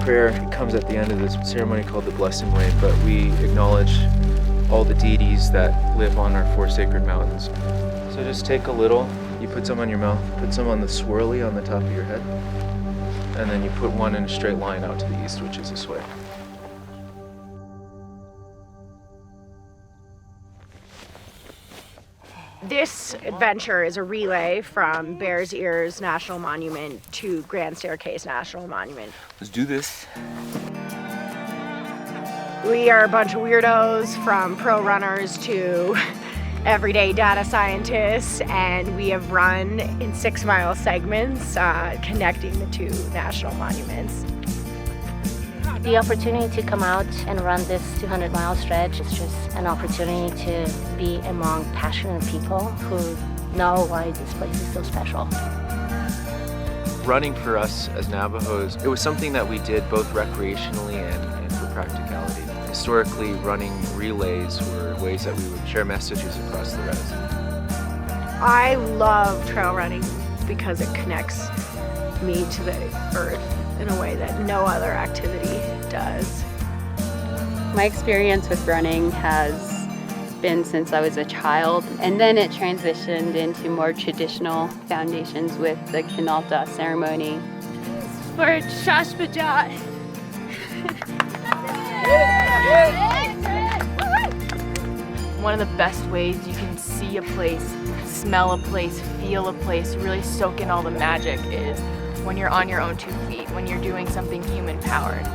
prayer. It comes at the end of this ceremony called the Blessing Way, but we acknowledge all the deities that live on our 4 sacred mountains. So just take a little, you put some on your mouth, put some on the swirly on the top of your head, and then you put one in a straight line out to the east, which is this way. This adventure is a relay from Bears Ears National Monument to Grand Staircase National Monument. Let's do this. We are a bunch of weirdos, from pro runners to everyday data scientists, and we have run in 6-mile segments connecting the 2 national monuments. The opportunity to come out and run this 200-mile stretch is just an opportunity to be among passionate people who know why this place is so special. Running for us as Navajos, it was something that we did both recreationally and for practicality. Historically, running relays were ways that we would share messages across the res. I love trail running because it connects me to the earth in a way that no other activity does. My experience with running has been since I was a child, and then it transitioned into more traditional foundations with the Kinalta ceremony. For Shashbajat. One of the best ways you can see a place, smell a place, feel a place, really soak in all the magic is when you're on your own 2 feet, when you're doing something human-powered.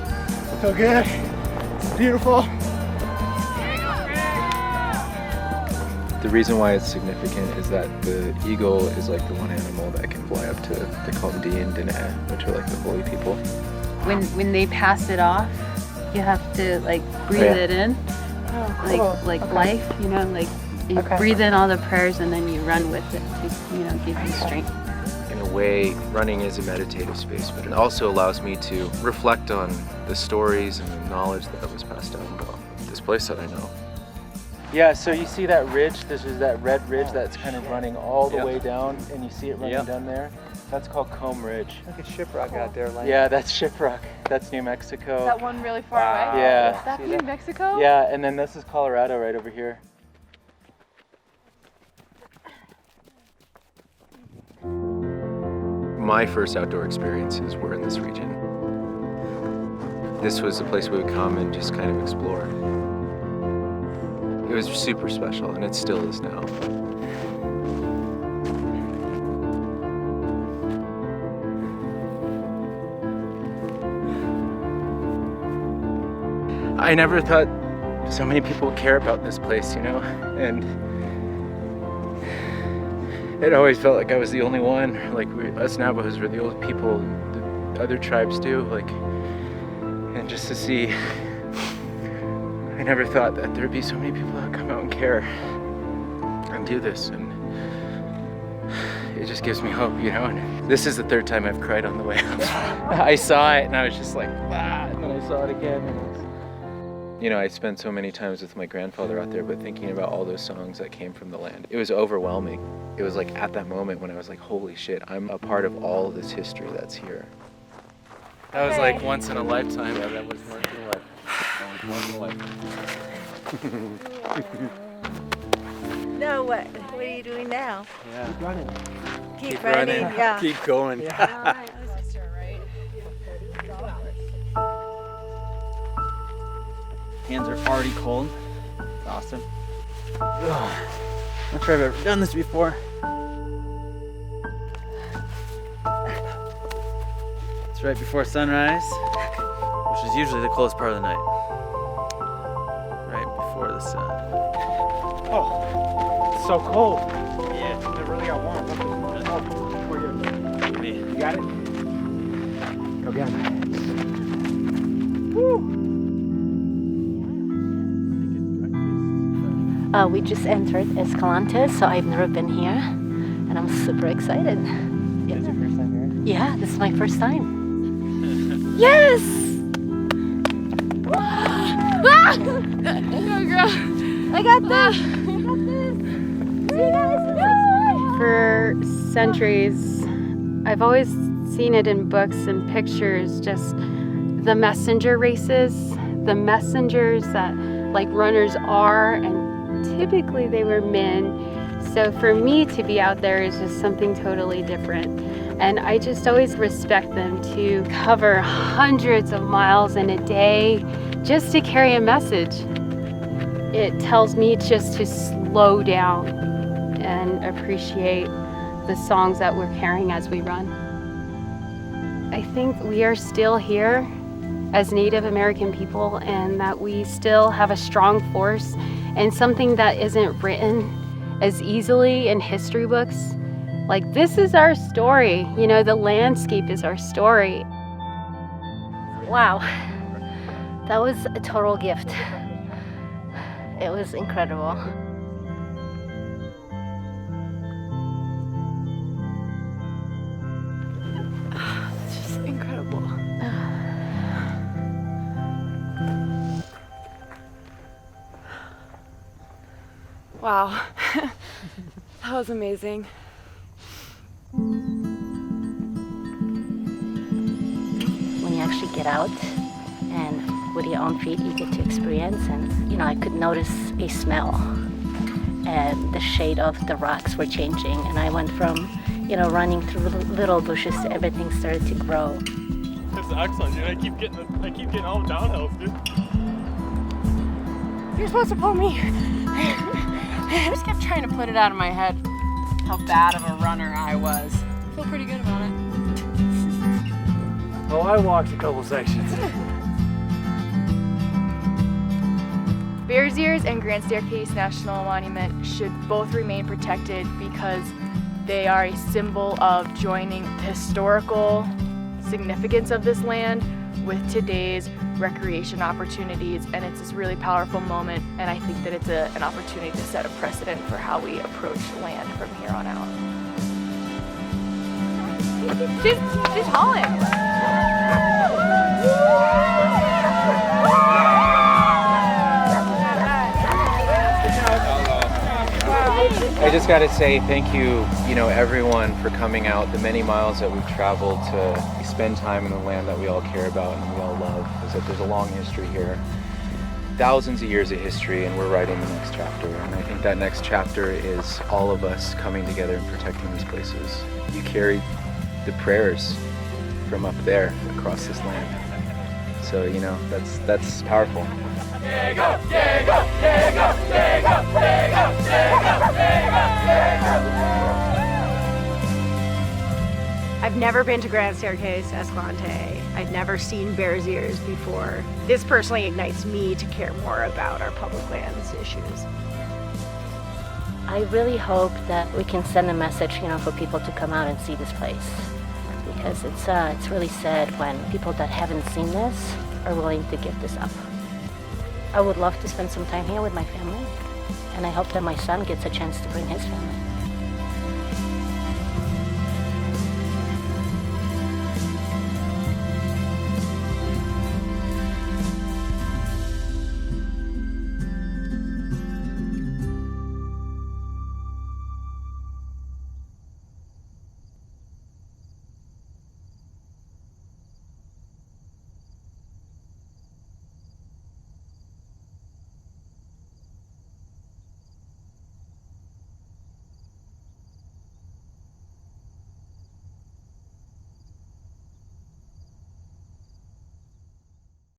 So good. It's beautiful. The reason why it's significant is that the eagle is like the one animal that can fly up to, they call them Di and Dine, which are like the holy people. When they pass it off, you have to like breathe it in, like life, you know, like you breathe in all the prayers and then you run with it to, you know, give you strength. In a way, running is a meditative space, but it also allows me to reflect on the stories and the knowledge that was passed down about this place that I know. Yeah, so you see that ridge, this is that red ridge that's kind of running all the way down, and you see it running down there. That's called Comb Ridge. Look at Shiprock out there. Like Yeah, that's Shiprock. That's New Mexico. That one really far away? Yeah. That New Mexico? Yeah, and then this is Colorado right over here. My first outdoor experiences were in this region. This was a place we would come and just kind of explore. It was super special, and it still is now. I never thought so many people would care about this place, you know? And it always felt like I was the only one. Like, us Navajos were the only people the other tribes do. Like, and just to see, I never thought that there'd be so many people that would come out and care and do this. And it just gives me hope, you know? And this is the 3rd time I've cried on the way up. I saw it and I was just like, ah, and then I saw it again. And it was, you know, I spent so many times with my grandfather out there, but thinking about all those songs that came from the land, it was overwhelming. It was like at that moment when I was like, holy shit, I'm a part of all of this history that's here. That was like once in a lifetime. Yeah, that was once in a lifetime. That was once in a lifetime. No, what are you doing now? Yeah. Keep running. Keep running. Yeah. Keep going. Yeah. Hands are already cold. It's awesome. Ugh. I'm not sure I've ever done this before. It's right before sunrise, which is usually the coldest part of the night. Right before the sun. Oh, it's so cold. Yeah. It really got warm. You got it? Go get it. Woo! We just entered Escalante, so I've never been here, and I'm super excited. Is it your first time here? Yeah, this is my first time. Yes! Go, girl. I got this! I got this! See you guys! For centuries, I've always seen it in books and pictures, just the messenger races, the messengers that like runners are, and typically they were men. So for me to be out there is just something totally different. And I just always respect them to cover hundreds of miles in a day just to carry a message. It tells me just to slow down and appreciate the songs that we're carrying as we run. I think we are still here as Native American people, and that we still have a strong force and something that isn't written as easily in history books. Like, this is our story, you know, the landscape is our story. Wow, that was a total gift. It was incredible. It's just incredible. Wow, that was amazing. When you actually get out and with your own feet you get to experience, and you know, I could notice a smell and the shade of the rocks were changing, and I went from, you know, running through little bushes to everything started to grow. This is excellent, dude. I keep getting all the downhills, dude. You're supposed to pull me. I just kept trying to put it out of my head how bad of a runner I was. I feel pretty good about it. Oh, I walked a couple sections. Bears Ears and Grand Staircase National Monument should both remain protected because they are a symbol of joining the historical significance of this land with today's recreation opportunities, and it's this really powerful moment, and I think that it's an opportunity to set a precedent for how we approach land from here on out. She's hauling. I just got to say thank you, you know, everyone for coming out, the many miles that we've traveled to spend time in the land that we all care about and we all love. Is that there's a long history here, thousands of years of history, and we're writing the next chapter. And I think that next chapter is all of us coming together and protecting these places. You carry the prayers from up there across this land. So, you know, that's powerful. Dig up, dig up, dig up, dig up, dig up, dig up, dig up, dig up. I've never been to Grand Staircase-Escalante. I'd never seen Bears Ears before. This personally ignites me to care more about our public lands issues. I really hope that we can send a message, you know, for people to come out and see this place, because it's really sad when people that haven't seen this are willing to give this up. I would love to spend some time here with my family, and I hope that my son gets a chance to bring his family.